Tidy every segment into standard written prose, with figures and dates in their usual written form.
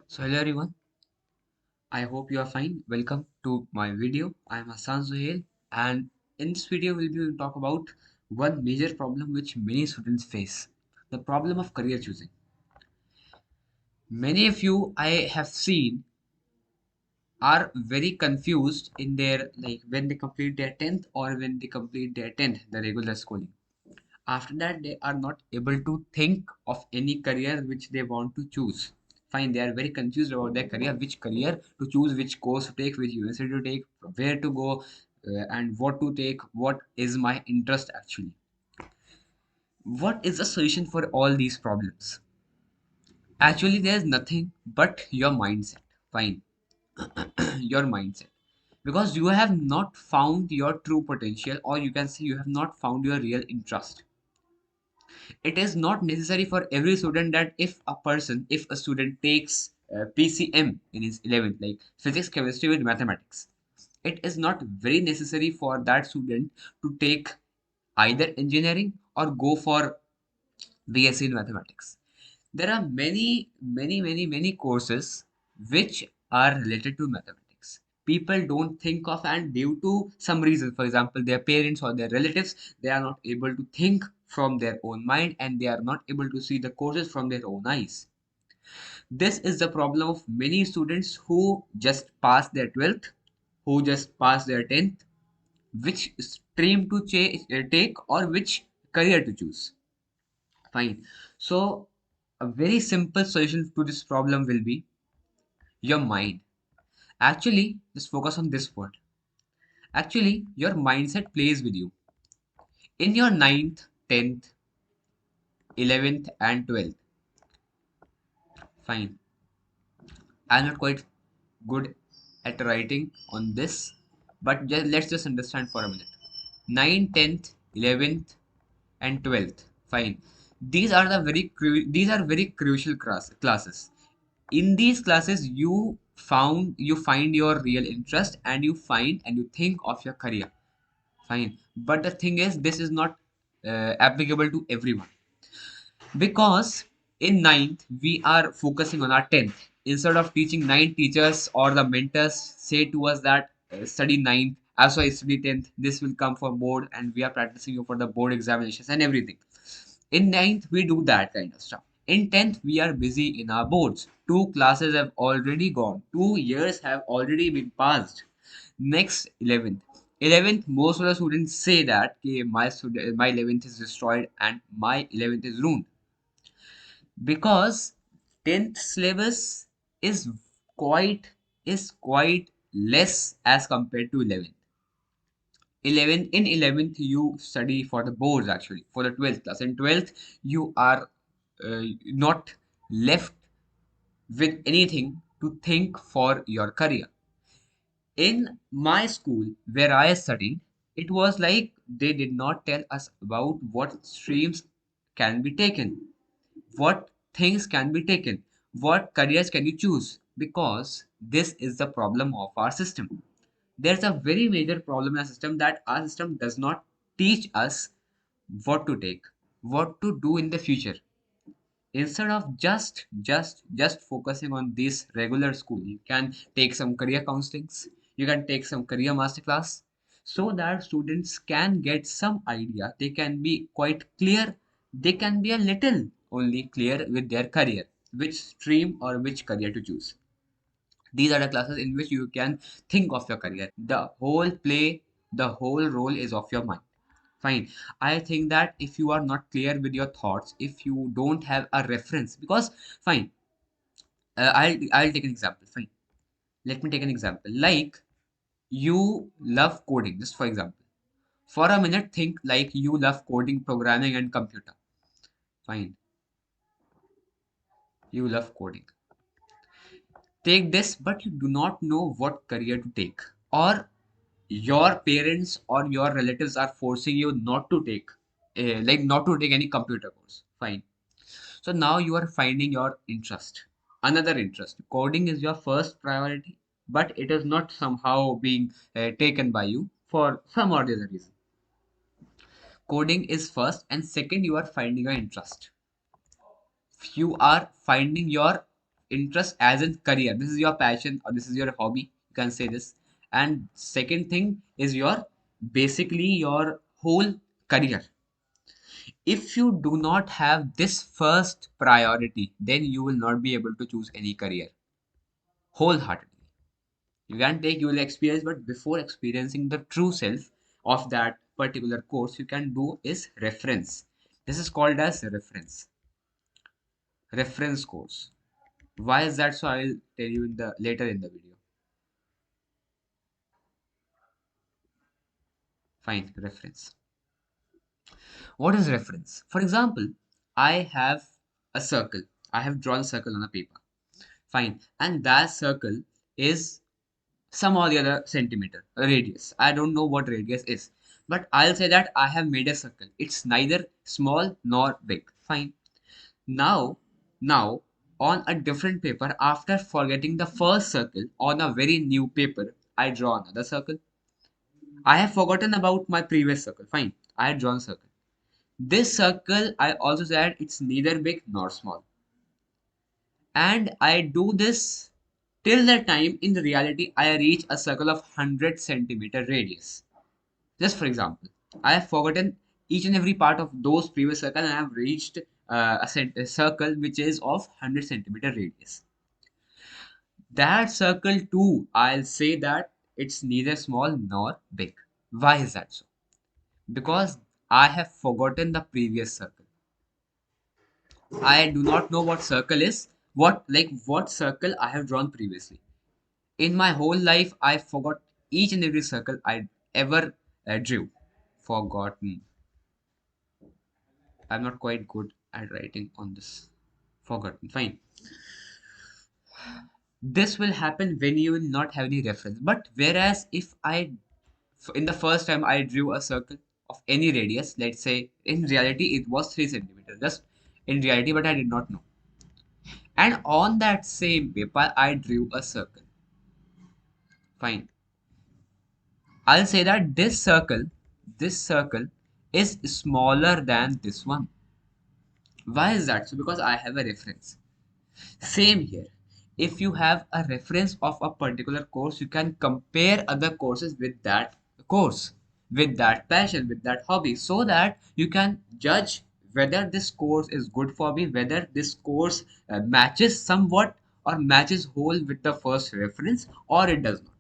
So hello everyone, I hope you are fine. Welcome to my video. I am Hassan Suhail, and in this video we'll be going to talk about one major problem which many students face, the problem of career choosing. Many of you I have seen are very confused in their when they complete their 10th or when they complete their 10th, the regular schooling. After that they are not able to think of any career which they want to choose. Fine, they are very confused about their career, which career to choose, which course to take, which university to take, where to go, and what to take, what is my interest actually. What is the solution for all these problems? Actually there is nothing but your mindset. Fine. Your mindset, because you have not found your true potential, or you can say you have not found your real interest. It is not necessary for every student that if a student takes PCM in his 11th, like physics, chemistry with mathematics, it is not very necessary for that student to take either engineering or go for BSc in mathematics. There are many courses which are related to mathematics. People don't think of, and due to some reason, for example, their parents or their relatives, they are not able to think from their own mind and they are not able to see the courses from their own eyes. This is the problem of many students who just pass their 12th, who just pass their 10th, which stream to take or which career to choose. Fine. So, a very simple solution to this problem will be your mind. Actually, just focus on this word. Actually, your mindset plays with you. In your ninth, 10th, 11th, and 12th. Fine. I'm not quite good at writing on this, but let's just understand for a minute. 9th, 10th, 11th, and 12th. Fine. These are very crucial classes. In these classes you find your real interest, and you find and you think of your career. Fine, but the thing is this is not applicable to everyone, because in ninth we are focusing on our 10th. Instead of teaching ninth, teachers or the mentors say to us that study ninth, also I study 10th, this will come for board and we are practicing you for the board examinations and everything. In ninth, we do that kind of stuff. In 10th, we are busy in our boards. Two classes have already gone. 2 years have already been passed. Next, 11th. 11th, most of the students say that okay, my 11th is destroyed and my 11th is ruined. Because 10th syllabus is quite less as compared to 11th. 11th you study for the boards, actually for the 12th class. In 12th you are not left with anything to think for your career. In my school where I studied, it was like they did not tell us about what streams can be taken, what things can be taken, what careers can you choose, because this is the problem of our system. There's a very major problem in our system, that our system does not teach us what to take, what to do in the future. Instead of just focusing on this regular school, you can take some career counselings, you can take some career masterclass, so that students can get some idea, they can be quite clear, they can be a little only clear with their career, which stream or which career to choose. These are the classes in which you can think of your career. The whole role is of your mind. Fine. I think that if you are not clear with your thoughts, if you don't have a reference, because fine, I'll take an example. Fine. Let me take an example. Like, you love coding, just for example. For a minute, think like you love coding, programming, and computer. Fine. You love coding. Take this, but you do not know what career to take, or your parents or your relatives are forcing you not to take not to take any computer course. Fine. So now you are finding your interest, another interest. Coding is your first priority, but it is not somehow being taken by you for some or the other reason. Coding is first, and second you are finding your interest. You are finding your interest as in career. This is your passion or this is your hobby. You can say this. And second thing is your basically your whole career. If you do not have this first priority, then you will not be able to choose any career wholeheartedly. You can take, you will experience, but before experiencing the true self of that particular course, you can do is reference. This is called as reference course. Why is that? So I'll tell you in the later in the video. Fine, reference. What is reference? For example, I have a circle. I have drawn a circle on a paper. Fine. And that circle is some or the other centimeter, a radius. I don't know what radius is. But I'll say that I have made a circle. It's neither small nor big. Fine. Now, now on a different paper, after forgetting the first circle on a very new paper, I draw another circle. I have forgotten about my previous circle. Fine. I had drawn circle. This circle, I also said it's neither big nor small. And I do this till the time in reality I reach a circle of 100 centimeter radius. Just for example, I have forgotten each and every part of those previous circles and I have reached a circle which is of 100 centimeter radius. That circle too, I'll say that it's neither small nor big. Why is that so? Because I have forgotten the previous circle. I do not know what circle is, what circle I have drawn previously. In my whole life, I forgot each and every circle I ever drew. Forgotten. I'm not quite good at writing on this. Forgotten. Fine. This will happen when you will not have any reference. But whereas if in the first time I drew a circle of any radius, let's say in reality it was 3 centimeters, just in reality, but I did not know. And on that same paper, I drew a circle. Fine. I'll say that this circle is smaller than this one. Why is that? So because I have a reference. Same here. If you have a reference of a particular course, you can compare other courses with that course, with that passion, with that hobby, so that you can judge whether this course is good for me, whether this course matches somewhat or matches whole with the first reference, or it does not.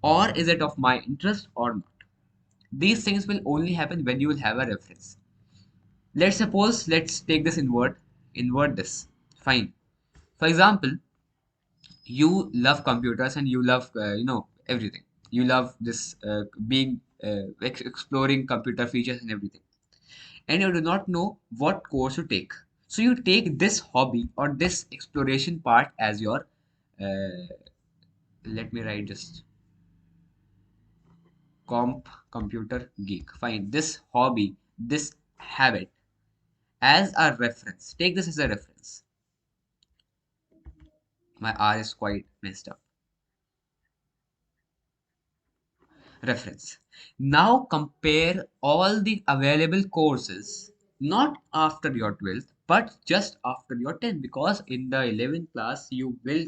Or is it of my interest or not? These things will only happen when you will have a reference. Let's suppose, let's take this invert this. Fine. For example, you love computers and you love, everything. You love this being, exploring computer features and everything. And you do not know what course to take. So you take this hobby or this exploration part as your, let me write just computer geek. Fine. This hobby, this habit as a reference. Take this as a reference. My R is quite messed up. Reference. Now compare all the available courses, not after your 12th, but just after your 10th, because in the 11th class you will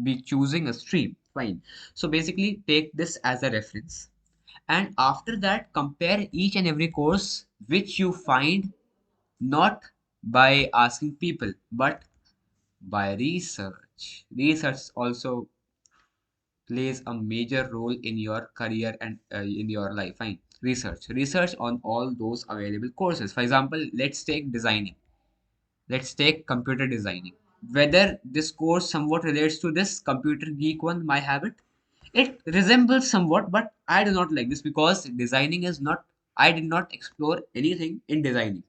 be choosing a stream. Fine. So basically take this as a reference. And after that, compare each and every course which you find not by asking people, but by research. Research also plays a major role in your career and in your life. Fine. Research on all those available courses. For example, let's take designing. Let's take computer designing. Whether this course somewhat relates to this computer geek one, my habit, it resembles somewhat, but I do not like this because designing is not. I did not explore anything in designing.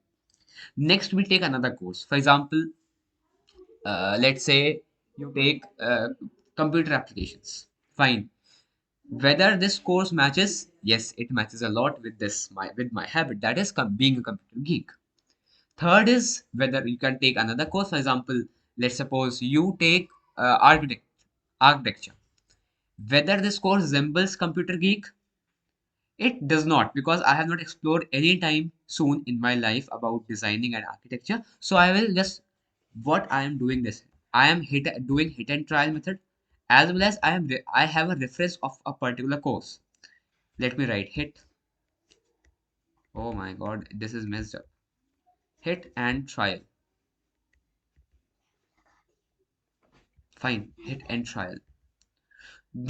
Next, we take another course. For example, let's say you take computer applications. Fine. Whether this course matches, yes, it matches a lot with my habit, that is being a computer geek. Third is whether you can take another course. For example, let's suppose you take architecture. Whether this course resembles computer geek, it does not, because I have not explored any time soon in my life about designing and architecture. So I will just what I am doing this. I am doing hit and trial method, as well as I have a reference of a particular course. Let me write hit. Oh my god, this is messed up. Hit and trial. Fine, hit and trial.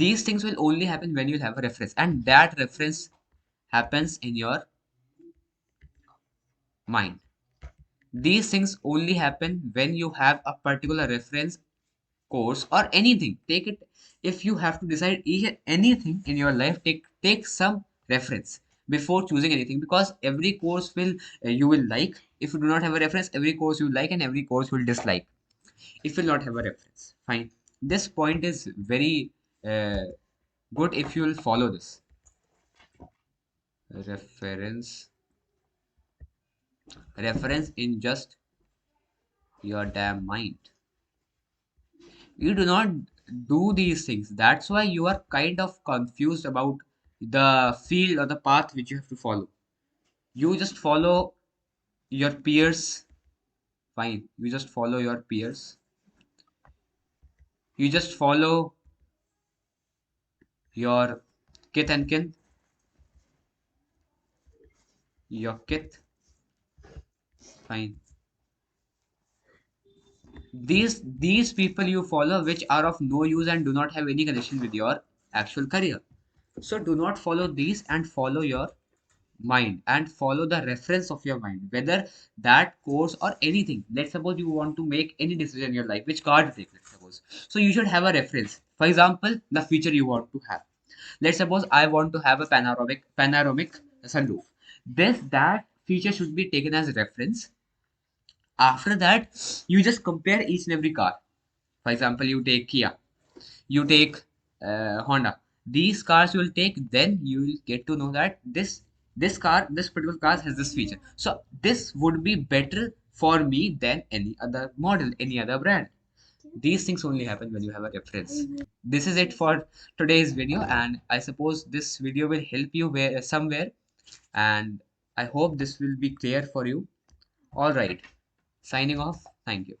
These things will only happen when you have a reference, and that reference happens in your mind. These things only happen when you have a particular reference course or anything. Take it, if you have to decide anything in your life, take some reference before choosing anything, because every course will you will like. If you do not have a reference, every course you like and every course you will dislike if you will not have a reference. Fine. This point is very uh, good if you will follow this. Reference in just your damn mind. You do not do these things. That's why you are kind of confused about the field or the path which you have to follow. You just follow your peers. Fine. You just follow your peers. You just follow your kith and kin, your kith. Fine. These people you follow which are of no use and do not have any connection with your actual career. So do not follow these and follow your mind and follow the reference of your mind, whether that course or anything. Let's suppose you want to make any decision in your life, which car to take, let's suppose. So you should have a reference. For example, the feature you want to have. Let's suppose I want to have a panoramic sunroof. This that feature should be taken as reference. After that, you just compare each and every car. For example, you take Kia, you take Honda. These cars you will take, then you will get to know that this particular car has this feature. So this would be better for me than any other model, any other brand. These things only happen when you have a reference. This is it for today's video, and I suppose this video will help you where somewhere, and I hope this will be clear for you. All right, signing off. Thank you.